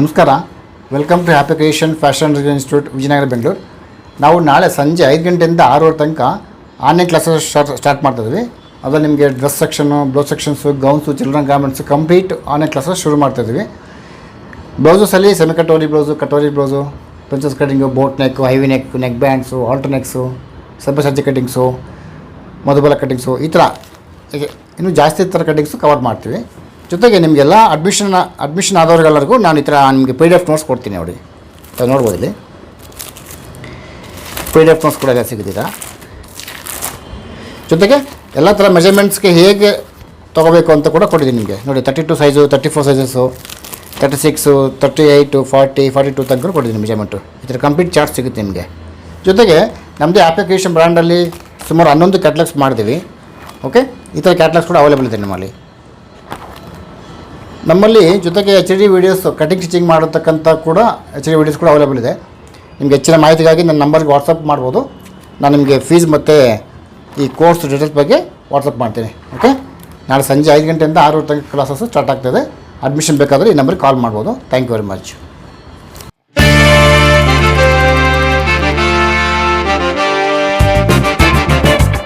ನಮಸ್ಕಾರ, welcome to happy creation fashion institute Vijayanagar Bengaluru. ನಾವು ನಾಳೆ ಸಂಜೆ 5 ಗಂಟೆಯಿಂದ 6 ತನಕ ಆನ್ಲೈನ್ ಕ್ಲಾಸಸ್ ಸ್ಟಾರ್ಟ್ ಮಾಡ್ತಾಯಿದ್ವಿ. ಅದರಲ್ಲಿ ನಿಮಗೆ dress section, blouse sections, gowns, children garments complete online classes ಶುರು ಮಾಡ್ತಾಯಿದ್ವಿ. ಬ್ಲೌಸಲ್ಲಿ semi katori blouse, princess cutting, boat neck, heavy neck, neck bands, halter necks, ಸಬ್ಬಸಜ್ಜಿ ಕಟಿಂಗ್ಸು, ಮಧುಬಲ ಕಟಿಂಗ್ಸು, ಈ ಥರ ಇನ್ನೂ ಜಾಸ್ತಿ ಥರ ಕಟಿಂಗ್ಸು ಕವರ್ ಮಾಡ್ತೀವಿ. ಜೊತೆಗೆ ನಿಮಗೆಲ್ಲ ಅಡ್ಮಿಷನ್ ಆದವ್ರಿಗೆಲ್ಲರಿಗೂ ನಾನು ಈ ಥರ ನಿಮಗೆ PDF ನೋಟ್ಸ್ ಕೊಡ್ತೀನಿ. ನೋಡಿ, ನೋಡ್ಬೋದು ಇಲ್ಲಿ PDF ನೋಟ್ಸ್ ಕೂಡ ಎಲ್ಲ ಸಿಗುತ್ತೀರಾ. ಜೊತೆಗೆ ಎಲ್ಲ ಥರ ಮೆಜರ್ಮೆಂಟ್ಸ್ಗೆ ಹೇಗೆ ತೊಗೋಬೇಕು ಅಂತ ಕೂಡ ಕೊಟ್ಟಿದ್ದೀನಿ ನಿಮಗೆ. ನೋಡಿ, 32 ಸೈಜು, 34 ಸೈಜಸ್ಸು, 36, 38, 40, 42 ತನಕ ಕೊಟ್ಟಿದ್ದೀನಿ ಮೆಜರ್ಮೆಂಟು. ಈ ಥರ ಕಂಪ್ಲೀಟ್ ಚಾರ್ಟ್ ಸಿಗುತ್ತೆ ನಿಮಗೆ. ಜೊತೆಗೆ ನಮ್ಮದೇ ಅಪ್ಲಿಕೇಶನ್ ಬ್ರ್ಯಾಂಡಲ್ಲಿ ಸುಮಾರು 11 ಕ್ಯಾಟ್ಲಾಗ್ಸ್ ಮಾಡಿದ್ದೀವಿ. ಓಕೆ, ಈ ಥರ ಕ್ಯಾಟ್ಲಾಗ್ಸ್ ಕೂಡ ಅವೈಲೇಬಲ್ ಇದೆ ನಮ್ಮಲ್ಲಿ. ಜೊತೆಗೆ HD ವೀಡಿಯೋಸ್, ಕಟಿಂಗ್ ಸ್ಟಿಚಿಂಗ್ ಮಾಡತಕ್ಕಂಥ ಕೂಡ HD ವೀಡಿಯೋಸ್ ಕೂಡ ಅವೈಲೇಬಲ್ ಇದೆ. ನಿಮಗೆ ಹೆಚ್ಚಿನ ಮಾಹಿತಿಗಾಗಿ ನನ್ನ ನಂಬರ್ಗೆ ವಾಟ್ಸಪ್ ಮಾಡ್ಬೋದು. ನಾನು ನಿಮಗೆ ಫೀಸ್ ಮತ್ತು ಈ ಕೋರ್ಸ್ ಡೀಟೇಲ್ಸ್ ಬಗ್ಗೆ ವಾಟ್ಸಪ್ ಮಾಡ್ತೀನಿ. ಓಕೆ, ನಾಳೆ ಸಂಜೆ 5 ಗಂಟೆಯಿಂದ 6 ತನಕ ಕ್ಲಾಸಸ್ಸು ಸ್ಟಾರ್ಟ್ ಆಗ್ತದೆ. ಅಡ್ಮಿಷನ್ ಬೇಕಾದರೆ ಈ ನಂಬರ್ಗೆ ಕಾಲ್ ಮಾಡ್ಬೋದು. Thank you very much.